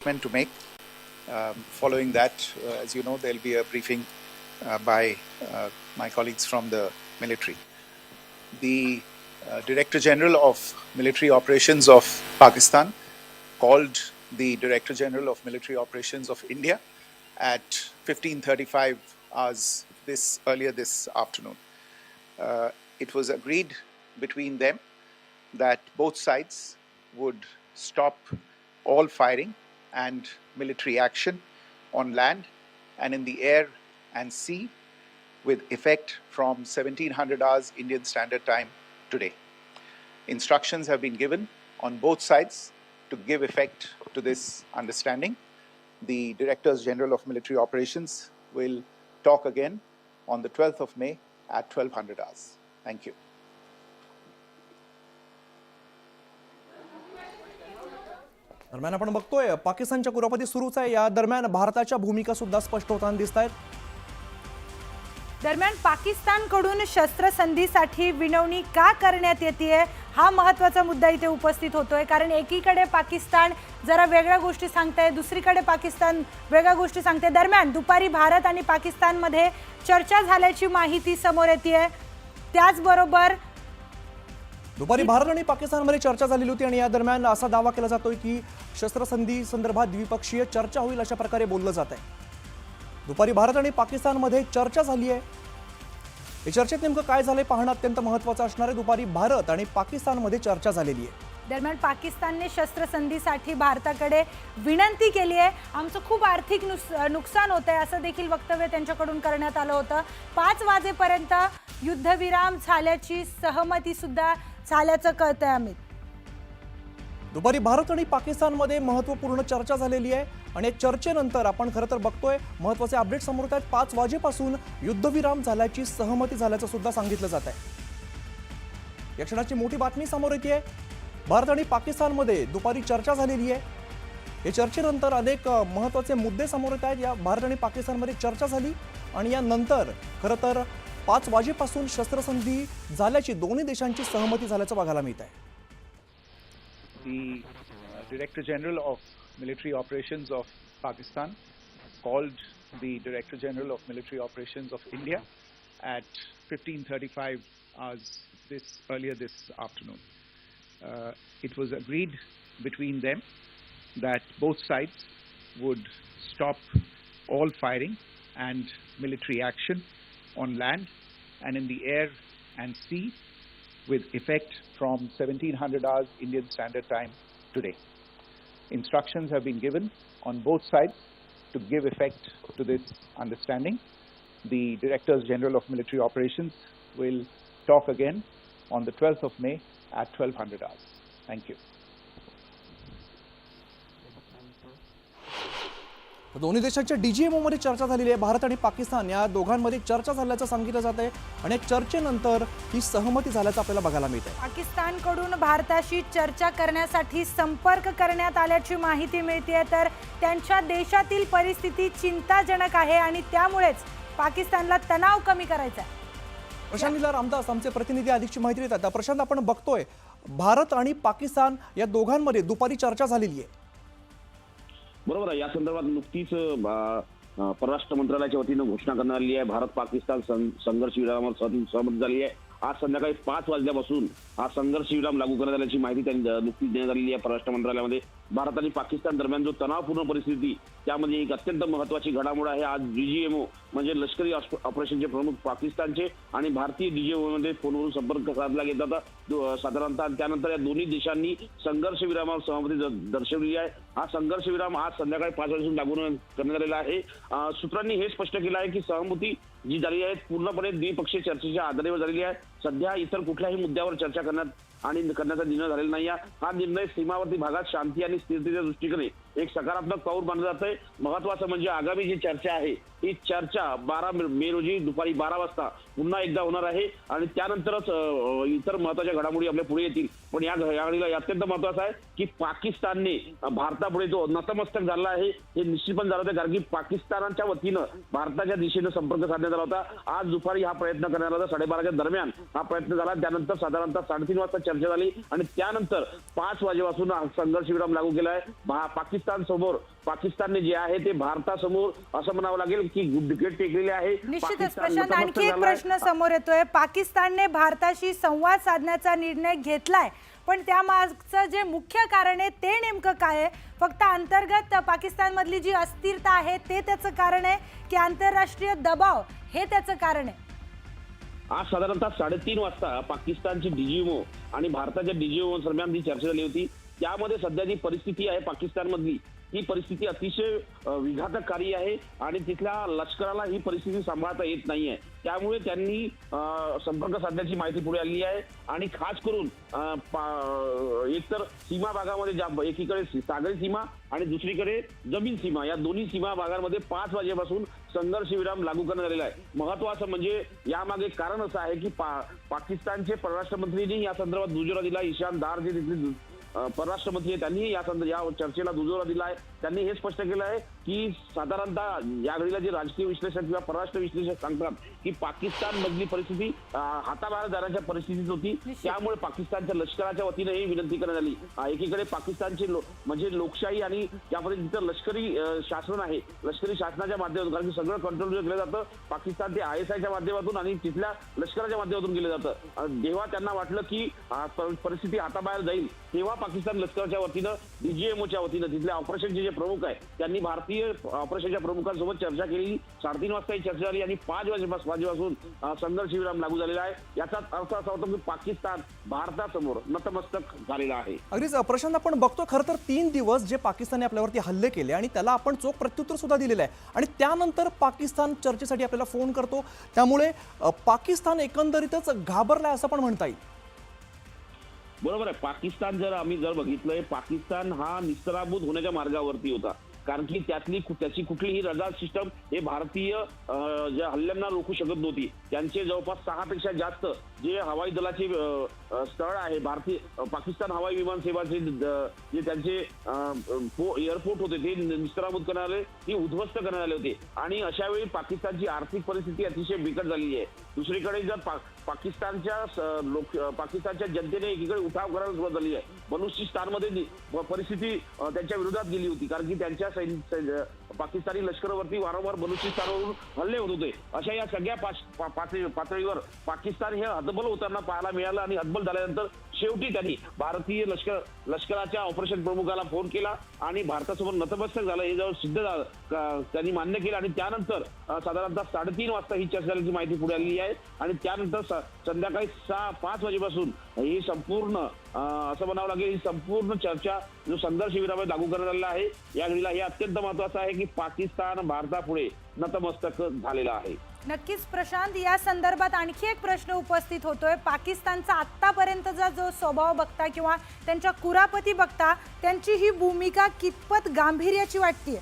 To make. Following that, as you know, there will be a briefing by my colleagues from the military. The Director General of Military Operations of Pakistan called the Director General of Military Operations of India at 15:35 hours earlier this afternoon. It was agreed between them that both sides would stop all firing and military action on land and in the air and sea with effect from 1700 hours Indian Standard Time today. Instructions have been given on both sides to give effect to this understanding. The Directors General of Military Operations will talk again on the 12th of May at 1200 hours. Thank you. दरम्यान आपण बघतोय पाकिस्तानच्या कुरापती सुरूच आहे. या दरम्यान भारताच्या भूमिका सुद्धा स्पष्ट होताना दिसतायत. दरम्यान पाकिस्तानकडून शस्त्रसंधीसाठी विनवणी का करण्यात येते हा महत्त्वाचा मुद्दा इथे उपस्थित होतोय. कारण एकीकडे पाकिस्तान जरा वेगळ्या गोष्टी सांगते, दुसरीकडे पाकिस्तान वेगळ्या गोष्टी सांगते. दरम्यान दुपारी भारत आणि पाकिस्तानमध्ये चर्चा झाल्याची माहिती समोर येते. त्याचबरोबर दुपारी भारत आणि पाकिस्तानमध्ये चर्चा झालेली होती आणि या दरम्यान असा दावा केला जातोय की शस्त्रसंधी संदर्भात द्विपक्षीय चर्चा होईल अशा प्रकारे बोललं जात आहे. दुपारी भारत आणि पाकिस्तानमध्ये चर्चा झाली आहे. या चर्चेत नेमकं काय झालंय पाहणं अत्यंत महत्त्वाचं असणार आहे. दुपारी भारत आणि पाकिस्तानमध्ये चर्चा झालेली आहे. दरम्यान पाकिस्तानने शस्त्रसंधीसाठी भारताकडे विनंती केली आहे. आमचं खूप आर्थिक नुकसान होतंय असं देखील वक्तव्य त्यांच्याकडून करण्यात आलं होतं. 5 वाजेपर्यंत युद्धविराम झाल्याची सहमती सुद्धा झाल्याचं कळतंय. अमित, दुपारी भारत आणि पाकिस्तानमध्ये महत्त्वपूर्ण चर्चा झालेली आहे आणि या चर्चेनंतर आपण खरं तर बघतोय महत्त्वाचे अपडेट समोर येत आहेत. 5 वाजेपासून युद्धविराम झाल्याची सहमती झाल्याचं सुद्धा सांगितलं जात आहे. या क्षणाची मोठी बातमी समोर येते. भारत आणि पाकिस्तानमध्ये दुपारी चर्चा झालेली आहे. या चर्चेनंतर अनेक महत्त्वाचे मुद्दे समोर येत आहेत. या भारत आणि पाकिस्तानमध्ये चर्चा झाली आणि यानंतर खरं तर 5 वाजेपासून शस्त्रसंधी झाल्याची दोन्ही देशांची सहमती झाल्याचं बघायला मिळत आहे. The Director General of Military Operations of Pakistan called the Director General of Military Operations of India at 15:35 hours earlier this afternoon. It was agreed between them that both sides would stop all firing and military action on land and in the air and sea with effect from 1700 hours Indian Standard Time today. Instructions have been given on both sides to give effect to this understanding. The Directors General of Military Operations will talk again on the 12th of May at 1200 hours. Thank you. दोन्ही देशांच्या DGMO मध्ये चर्चा झालेली आहे. भारत आणि पाकिस्तान या दोघांमध्ये चर्चा झाल्याचं सांगितलं जात आहे आणि चर्चेनंतर ही सहमती झाल्याचं आपल्याला बघायला मिळते. पाकिस्तानकडून भारताशी चर्चा करण्यासाठी संपर्क करण्यात आल्याची माहिती मिळते. तर त्यांच्या देशातील परिस्थिती चिंताजनक आहे आणि त्यामुळेच पाकिस्तानला तणाव कमी करायचा आहे. प्रशांत लीला रामदास आमचे प्रतिनिधी अधिकची माहिती देतात. प्रशांत, आपण बघतोय भारत आणि पाकिस्तान या दोघांमध्ये दुपारी चर्चा झालेली आहे. बरोबर आहे. या संदर्भात नुकतीच परराष्ट्र मंत्रालयाच्या वतीनं घोषणा करण्यात आली आहे. भारत पाकिस्तान संघर्ष विरामावर सहमती झाली आहे. आज संध्याकाळी 5 वाजल्यापासून हा संघर्ष विराम लागू करण्यात आल्याची माहिती त्यांनी नुकतीच देण्यात आलेली आहे. परराष्ट्र मंत्रालयामध्ये भारत आणि पाकिस्तान दरम्यान जो तणावपूर्ण परिस्थिती त्यामध्ये एक अत्यंत महत्वाची घडामोड आहे. आज डीजीएमओ म्हणजे लष्करी ऑपरेशनचे प्रमुख पाकिस्तानचे आणि भारतीय डीजीएमओ मध्ये फोनवरून संपर्क साधला घेत होता साधारणतः. त्यानंतर या दोन्ही देशांनी संघर्ष विरामावर सहमती दर्शवली आहे. हा संघर्ष विराम आज संध्याकाळी 5 वाजेपासून लागू करण्यात आलेला आहे. सूत्रांनी हे स्पष्ट केलं आहे की सहमती जी झाली आहे पूर्णपणे द्विपक्षीय चर्चेच्या आधारावर झालेली आहे. सध्या इतर कुठल्याही मुद्द्यावर चर्चा करण्याचा निर्णय झालेला नाही. हा निर्णय सीमावर्ती भागात शांती आणि स्थिरतेच्या दृष्टीने एक सकारात्मक पाऊल मानलं जात आहे. महत्वाचं म्हणजे आगामी जी चर्चा आहे ही चर्चा 12 मे रोजी दुपारी 12 वाजता पुन्हा एकदा होणार आहे आणि त्यानंतरच इतर महत्वाच्या घडामोडी आपल्या पुढे येतील. पण या घडामोडीला अत्यंत महत्वाचं आहे की पाकिस्तानने भारतापुढे जो नतमस्तक झाला आहे हे निश्चितपणे झालं होतं. कारण की पाकिस्तानाच्या वतीनं भारताच्या दिशेनं संपर्क साधण्यात आला होता. आज दुपारी हा प्रयत्न करण्यात आला. 12:30च्या दरम्यान हा प्रयत्न झाला. त्यानंतर साधारणतः 3:30 वाजता चर्चा झाली आणि त्यानंतर 5 वाजेपासून संघर्ष विराम लागू केला आहे. पाकिस्तान पाकिस्तानने जे आहे ते भारतासमोर असं म्हणावं लागेल की गुडघे टेकलेले आहे. निश्चितच प्रशांत, आणखी एक प्रश्न समोर येतोय. पाकिस्तानने भारताशी संवाद साधण्याचा निर्णय घेतलाय, पण त्यामागचं जे मुख्य कारण आहे ते नेमकं काय आहे? फक्त अंतर्गत पाकिस्तानमधली जी अस्थिरता आहे ते त्याचं कारण आहे की आंतरराष्ट्रीय दबाव हे त्याचं कारण आहे? आज साधारणतः 3:30 वाजता पाकिस्तानचे डीजीएमओ आणि भारताच्या डीजीएमओ दरम्यान जी चर्चा झाली होती, त्यामध्ये सध्या जी परिस्थिती आहे पाकिस्तानमधली, ही परिस्थिती अतिशय विघातकारी आहे आणि तिथल्या लष्कराला ही परिस्थिती सांभाळता येत नाहीये. त्यामुळे त्यांनी संपर्क साधण्याची माहिती पुढे आली आहे आणि खास करून एकतर सीमा भागामध्ये ज्या एकीकडे सागरी सीमा आणि दुसरीकडे जमीन सीमा, या दोन्ही सीमा भागांमध्ये 5 वाजेपासून संघर्ष विराम लागू करण्यात आलेला आहे. महत्वाचं म्हणजे यामागे कारण असं आहे की पाकिस्तानचे परराष्ट्र मंत्रींनी या संदर्भात दुजोरा दिला. ईशान दार जे तिथले परराष्ट्र मंत्री त्यांनी या चर्चेला दुजोरा दिला आहे. त्यांनी हे स्पष्ट केलं आहे की साधारणतः या घडीला जे राजकीय विश्लेषक किंवा परराष्ट्र विश्लेषक सांगतात की पाकिस्तान मधली परिस्थिती हाताबाहेर जाण्याच्या परिस्थितीत होती. त्यामुळे पाकिस्तानच्या लष्कराच्या वतीने ही विनंती करण्यात आली. एकीकडे पाकिस्तानचे म्हणजे लोकशाही आणि त्या पद्धतीचं लष्करी शासन आहे, लष्करी शासनाच्या माध्यमातून, कारण की सगळं कंट्रोल केलं जातं पाकिस्तान ते ISIच्या माध्यमातून आणि तिथल्या लष्कराच्या माध्यमातून केलं जातं. जेव्हा त्यांना वाटलं की परिस्थिती हाताबाहेर जाईल, तेव्हा पाकिस्तान लष्कराच्या वतीनं डीजीएमओच्या वतीनं तिथल्या ऑपरेशनचे जे प्रमुख आहे त्यांनी भारतीय ऑपरेशनच्या प्रमुखांसोबत चर्चा केली. 3:30 वाजता ही चर्चा झाली आणि 5 वाजेपासून संघर्ष विराम लागू झालेला आहे. याचा अर्थ असा होतो की पाकिस्तान भारतासमोर नतमस्तक झालेला आहे. अगदीच प्रशांत, आपण बघतो खरं तर 3 दिवस जे पाकिस्तानने आपल्यावरती हल्ले केले आणि त्याला आपण चोख प्रत्युत्तर सुद्धा दिलेलं आहे आणि त्यानंतर पाकिस्तान चर्चेसाठी आपल्याला फोन करतो. त्यामुळे पाकिस्तान एकंदरीतच घाबरलाय असं पण म्हणता येईल. बरोबर आहे. पाकिस्तान आम्ही बघितलंय, पाकिस्तान हा निस्तराभूत होण्याच्या मार्गावरती होता, कारण की त्याची कुठलीही रडार सिस्टम हे भारतीय ज्या हल्ल्यांना रोखू शकत नव्हती. त्यांचे जवळपास 6 पेक्षा जास्त जे हवाई दलाचे स्थळ आहे, पाकिस्तान हवाई विमान सेवाचे जे त्यांचे एअरपोर्ट होते ते निस्तराभूत करण्यात आले, ती उद्ध्वस्त करण्यात आले होते. आणि अशा वेळी पाकिस्तानची आर्थिक परिस्थिती अतिशय बिकट झालेली आहे. दुसरीकडे जर पाकिस्तानच्या जनतेने एकीकडे उठाव करायला सुरुवात झाली आहे. बलुचिस्तानमध्ये परिस्थिती त्यांच्या विरोधात गेली होती, कारण की त्यांच्या पाकिस्तानी लष्करावरती वारंवार बलुचिस्तानवरून हल्ले होत होते. अशा या सगळ्या पातळीवर पाकिस्तान हे हतबल होताना पाहायला मिळालं आणि हतबल झाल्यानंतर शेवटी त्यांनी भारतीय लष्कराच्या ऑपरेशन प्रमुखाला फोन केला आणि भारतासमोर नतमस्तक झालं, हे जवळ सिद्ध झालं, त्यांनी मान्य केलं. आणि त्यानंतर साधारणतः 3:30 वाजता ही चर्चा झाल्याची माहिती पुढे आलेली आहे आणि त्यानंतर संध्याकाळी 5 वाजेपासून ही संपूर्ण असं म्हणावं लागेल, ही संपूर्ण चर्चा जो संघर्ष विराम लागू करण्यात आलेला आहे. या घडीला हे अत्यंत महत्वाचं आहे की पाकिस्तान भारतापुढे नतमस्तक झालेला आहे. नक्कीच प्रशांत, या संदर्भात आणखी एक प्रश्न उपस्थित होतोय. पाकिस्तानचा आतापर्यंतचा जो स्वभाव बघता किंवा त्यांच्या कुरापती बघता, त्यांची ही भूमिका कितपत गांभीर्याची वाटतेय?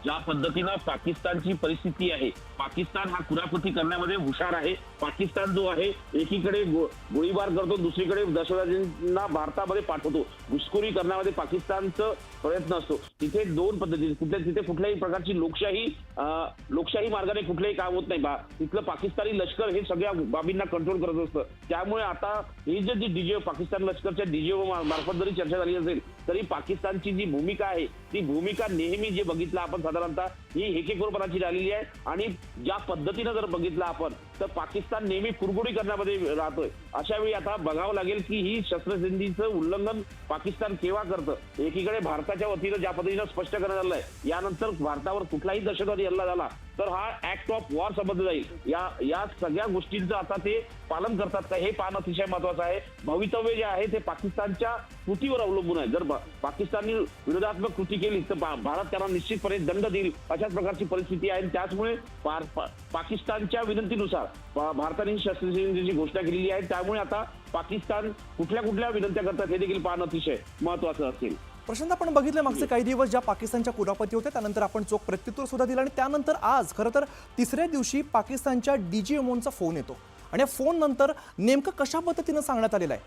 ज्या पद्धतीनं पाकिस्तानची परिस्थिती आहे, पाकिस्तान हा कुरापती करण्यामध्ये हुशार आहे. पाकिस्तान जो आहे एकीकडे गोळीबार करतो, दुसरीकडे दहशतवाद्यांना भारतामध्ये पाठवतो. घुसखोरी करण्यामध्ये पाकिस्तानचा प्रयत्न असतो. तिथे 2 पद्धती, तिथे कुठल्याही प्रकारची लोकशाही मार्गाने कुठलेही काम होत नाही. तिथलं पाकिस्तानी लष्कर हे सगळ्या बाबींना कंट्रोल करत असतं. त्यामुळे आता ही जी पाकिस्तान लष्करच्या डीजीओ मार्फत जरी चर्चा झाली असेल तरी पाकिस्तानची जी भूमिका आहे ती भूमिका नेहमी जे बघितलं आपण साधारणतः ही हेकेखोरपणाची झालेली आहे. आणि ज्या पद्धतीनं जर बघितलं आपण तर पाकिस्तान नेहमी कुरगुडी करण्यामध्ये राहतोय. अशा वेळी आता बघावं लागेल की ही शस्त्रसंधीचं उल्लंघन पाकिस्तान केव्हा करतं. एकीकडे भारताच्या वतीनं ज्या पद्धतीनं स्पष्ट करण्यात आलंय, यानंतर भारतावर कुठलाही दहशतवादी हल्ला झाला तर हा ऍक्ट ऑफ वॉर समजलं जाईल. या सगळ्या गोष्टींचं आता ते पालन करतात का हे पाहणं अतिशय महत्वाचं आहे. भवितव्य जे आहे ते पाकिस्तानच्या कृतीवर अवलंबून आहे. जर पाकिस्तानने विरोधात्मक कृती केली तर भारत त्यांना निश्चितपणे दंड देईल, अशाच प्रकारची परिस्थिती आहे. त्याचमुळे पाकिस्तानच्या विनंतीनुसार भारताने शस्त्रसंधीची घोषणा केलेली आहे. त्यामुळे आता पाकिस्तान कुठल्या विनंत्या करतात हे देखील पाहणं अतिशय महत्वाचं असेल. प्रशांत, आपण बघितलं मागचे काही दिवस ज्या पाकिस्तानच्या कुरापती होत्या त्यानंतर आपण चोख प्रत्युत्तर सुद्धा दिलं आणि त्यानंतर आज खरं तर 3ऱ्या दिवशी पाकिस्तानच्या डीजीएमओचा फोन येतो आणि या फोन नंतर नेमकं कशा पद्धतीनं सांगण्यात आलेलं आहे?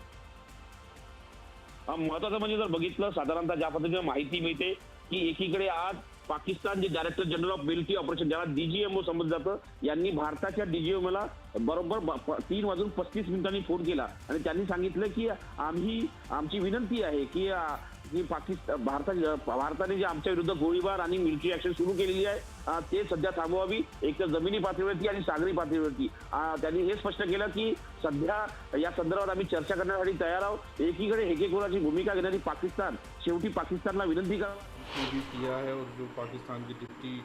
महत्वाचं म्हणजे जर बघितलं साधारणतः ज्या पद्धतीने माहिती मिळते की एकीकडे आज पाकिस्तान जे director general of military operation ज्याला डीजीएमओ समजलं जातं, यांनी भारताच्या डीजीएमओला बरोबर 3:35 फोन केला आणि त्यांनी सांगितलं की आमची विनंती आहे की की भारताने जे आमच्या विरुद्ध गोळीबार आणि मिलिटरी ऍक्शन सुरू केलेली आहे ते सध्या थांबवावी, एक तर जमिनी पातळीवरती आणि सागरी पातळीवरती. त्यांनी हे स्पष्ट केलं की सध्या या संदर्भात आम्ही चर्चा करण्यासाठी तयार आहोत. एकीकडे हेकेखोराची भूमिका घेणारी पाकिस्तान शेवटी पाकिस्तानला विनंती करा भी किया है और जो पाकिस्तान की डिप्टी